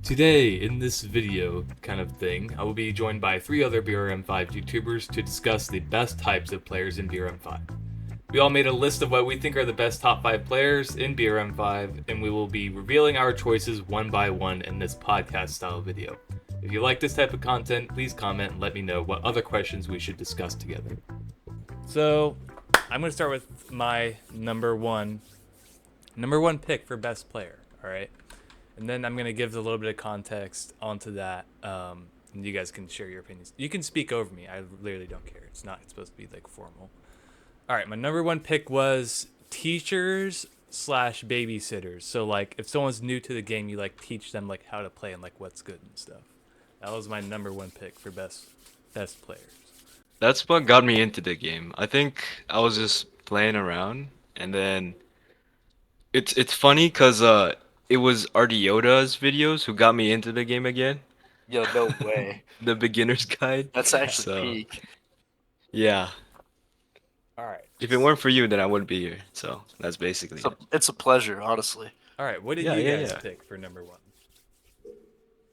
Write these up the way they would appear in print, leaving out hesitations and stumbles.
Today, in this video kind of thing, I will be joined by 3 other BRM5 YouTubers to discuss the best types of players in BRM5. We all made a list of what we think are the best top 5 players in BRM5, and we will be revealing our choices one by one in this podcast style video. If you like this type of content, please comment and let me know what other questions we should discuss together. So, I'm going to start with my number one pick for best player, alright? And then I'm going to give a little bit of context onto that, and you guys can share your opinions. You can speak over me. I literally don't care. It's supposed to be like formal. All right, my number one pick was teachers slash babysitters. So like, if someone's new to the game, you like teach them like how to play and like what's good and stuff. That was my number one pick for best players. That's what got me into the game. I think I was just playing around, and then it's funny because it was RDYoda's videos who got me into the game again. Yo, no way. The beginner's guide. That's Yeah. actually So peak. yeah, All right. if it weren't for you, then I wouldn't be here. So that's basically it. It's a pleasure, honestly. All right. What did Yeah, you yeah, guys yeah. pick for number one?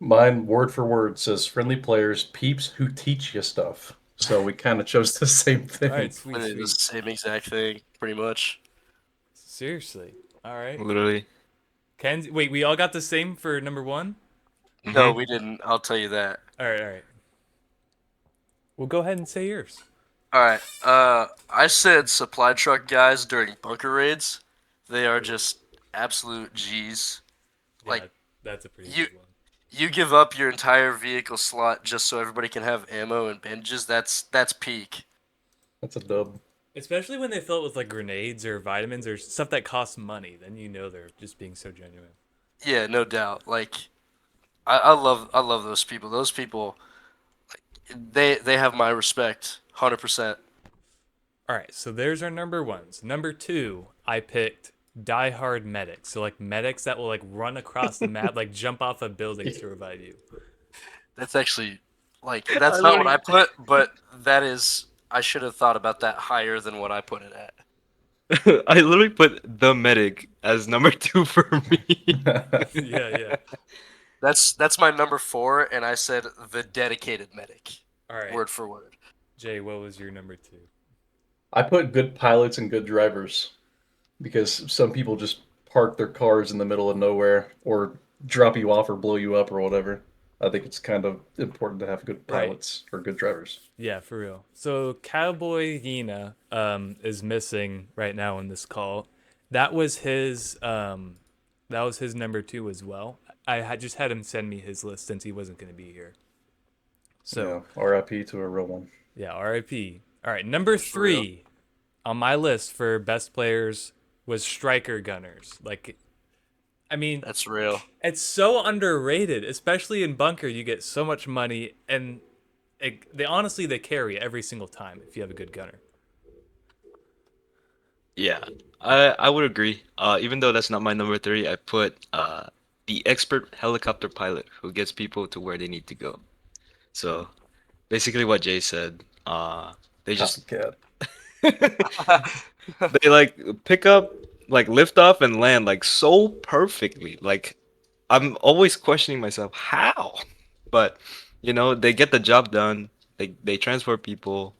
Mine, word for word, says friendly players, peeps who teach you stuff. So we kind of chose the same thing. All right. Sweet. Literally the same exact thing, pretty much. Seriously. All right. Literally. Kennzy, wait, we all got the same for number one? No, Mhm. we didn't. I'll tell you that. All right. All right. Well, go ahead and say yours. Alright, I said supply truck guys during bunker raids. They are just absolute G's. Like, Yeah, that's a pretty you- good one. You give up your entire vehicle slot just so everybody can have ammo and bandages. That's peak. That's a dub. Especially when they fill it with like grenades or vitamins or stuff that costs money, then you know they're just being so genuine. Yeah, no doubt. Like, I love those people. Those people, they have my respect, 100%. All right, so there's our number ones. Number two, I picked diehard medics. So like medics that will like run across the map, like jump off of buildings to revive you. That's actually that's not what I put, but that is I should have thought about that higher than what I put it at. I literally put the medic as number 2 for me. Yeah. That's my number 4, and I said the dedicated medic, All right, word for word. Jay, what was your number two? I put good pilots and good drivers because some people just park their cars in the middle of nowhere or drop you off or blow you up or whatever. I think it's kind of important to have good Right. pilots or good drivers. Yeah, for real. So Cowboy Yina is missing right now in this call. That was his number two as well. Just had him send me his list since he wasn't going to be here. So yeah, RIP to a real one. yeah, RIP. All right, number three on my list for best players was striker gunners. Like, I mean, That's real. it's so underrated, especially in bunker. You get so much money, and they carry every single time if you have a good gunner. Yeah, I would agree. Even though that's not my number 3, I put the expert helicopter pilot who gets people to where they need to go. So basically what Jay said. They just Copycat. they like pick up, like lift off and land like so perfectly. Like I'm always questioning myself how, but they get the job done. They transport people.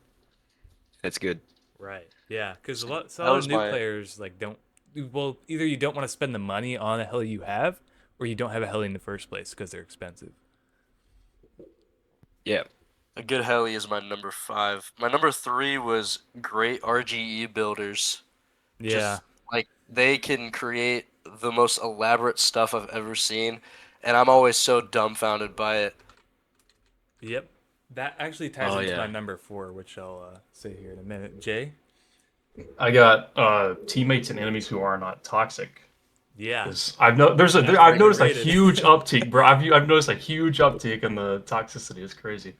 It's good. Right. Yeah, because a lot That was of new my- players like don't. Well, either you don't want to spend the money on a heli you have, or you don't have a heli in the first place because they're expensive. Yeah. A good heli is my number 5. My number 3 was great RGE builders. Yeah. Just, like, they can create the most elaborate stuff I've ever seen, and I'm always so dumbfounded by it. Yep. That actually ties Oh, into yeah. my number 4, which I'll say here in a minute. Jay. I got teammates and enemies who are not toxic. Yeah. 'Cause I've noticed a underrated. huge uptick, bro. I've noticed a huge uptick in the toxicity. It's crazy.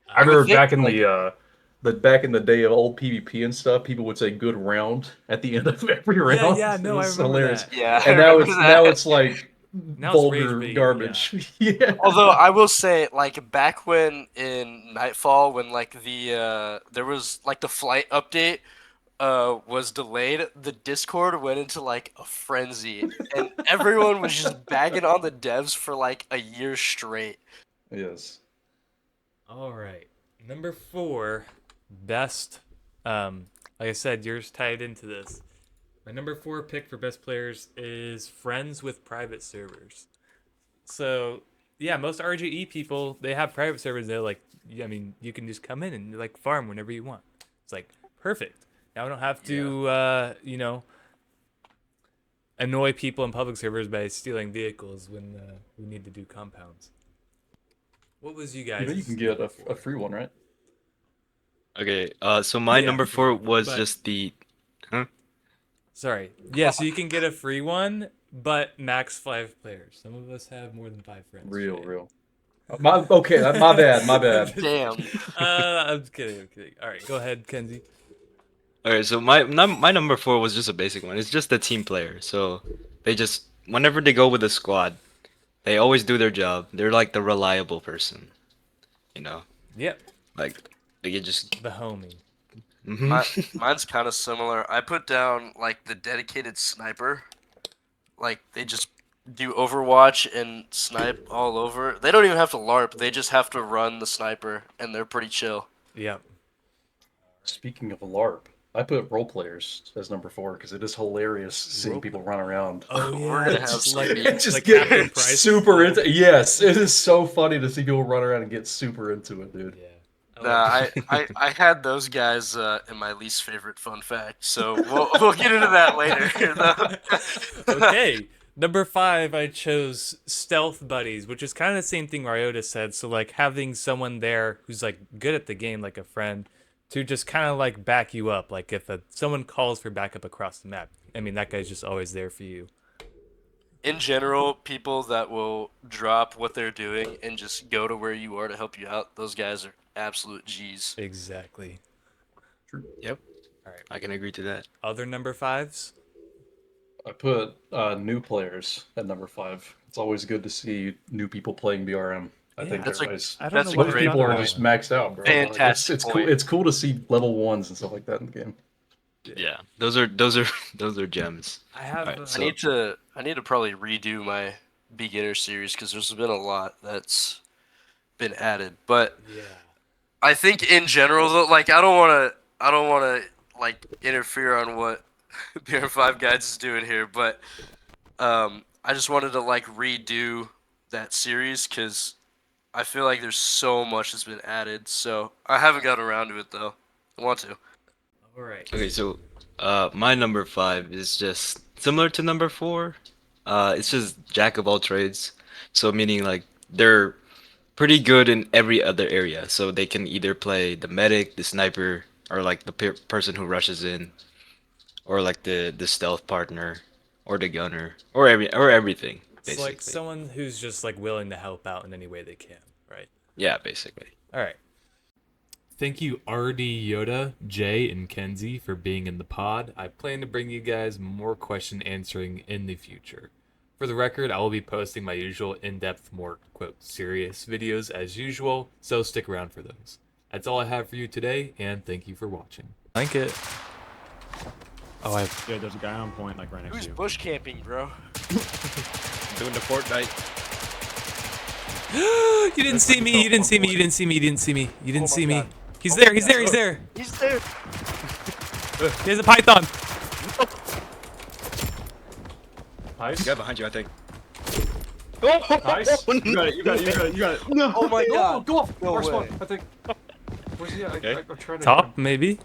I would remember think, back in like- back in the day of old PvP and stuff, people would say "good round" at the end of every round. Yeah. It No, I was remember hilarious. that. Yeah, And I now remember it's that. like Now it's rage vulgar bait, garbage. Yeah. Although I will say, like back when in Nightfall, when like there was like the flight update, was delayed, the Discord went into like a frenzy, and everyone was just bagging on the devs for like a year straight. Yes. All right. Number 4, best. Like I said, yours tied into this. My number 4 pick for best players is friends with private servers. So, yeah, most RGE people, they have private servers. They're like, I mean, you can just come in and like farm whenever you want. It's like perfect. Now I don't have to, annoy people in public servers by stealing vehicles when we need to do compounds. What was you guys? You know you can get a free one, right? Okay, so my Yeah, number free, 4 was but- just the. Huh? Sorry. Yeah, so you can get a free one, but max 5 players. Some of us have more than 5 friends. Real, Jay. real. Okay, my bad, my bad. Damn. I'm kidding. I'm kidding. All right, go ahead, Kennzy. Okay, so my number 4 was just a basic one. It's just the team player. So they just whenever they go with a squad, they always do their job. They're like the reliable person, you know. Yep, Like they can just. the homie. Mine's kind of similar. I put down like the dedicated sniper. Like they just do Overwatch and snipe all over. They don't even have to LARP. They just have to run the sniper, and they're pretty chill. Yep. Speaking of LARP, I put role players as number 4 because it is hilarious seeing Role people run around. Oh We're yeah, gonna it's have just some like, meat. Just like get Captain Price. super into. Yes, it is so funny to see people run around and get super into it, dude. Yeah. Nah, I had those guys in my least favorite fun fact, so we'll get into that later. Okay. Number 5, I chose stealth buddies, which is kind of the same thing RDYoda said. So like having someone there who's like good at the game, like a friend, to just kind of like back you up. Like if someone calls for backup across the map, I mean that guy's just always there for you. In general, people that will drop what they're doing and just go to where you are to help you out, those guys are absolute G's. Exactly. Yep, All right. I can agree to that. Other number 5s. I put new players at number 5. It's always good to see new people playing BRM. I Yeah. think That's a- everybody's. I don't That's know a why Most great people are point. just maxed out, bro. Like, Fantastic it's cool. point. It's cool to see level 1s and stuff like that in the game. Yeah, those are gems. I have. Alright, so- I need to probably redo my beginner series because there's been a lot that's been added. But yeah. I think in general though, like I don't want to like interfere on what BRM5 Guides is doing here, but I just wanted to like redo that series because I feel like there's so much that's been added. So I haven't got around to it though. I want to. All right. Okay, so my number 5 is just similar to number 4. It's just jack of all trades. So meaning like they're pretty good in every other area. So they can either play the medic, the sniper, or like the person who rushes in, or like the stealth partner, or the gunner, or everything It's basically. like someone who's just like willing to help out in any way they can, right? Yeah, basically. All right. Thank you, RDYoda, Jay, and Kennzy for being in the pod. I plan to bring you guys more question answering in the future. For the record, I will be posting my usual in-depth, more, quote, serious videos as usual, so stick around for those. That's all I have for you today, and thank you for watching. Like it. Oh, Yeah, there's a guy on point like right next Who's to you. bush camping, bro? Doing the Fortnite. You didn't see me, you didn't see me, you didn't see me, you didn't see me, you didn't Oh my see me. God. He's there, he's there, he's there. He's there. He has a python. Nice. Guy behind you, I think. Nice. You got it, you got it, you got it, you got it. No! Oh my Go, god. go off. No First way. one, I think. Where's he at? Okay. I'm trying to. Top, maybe.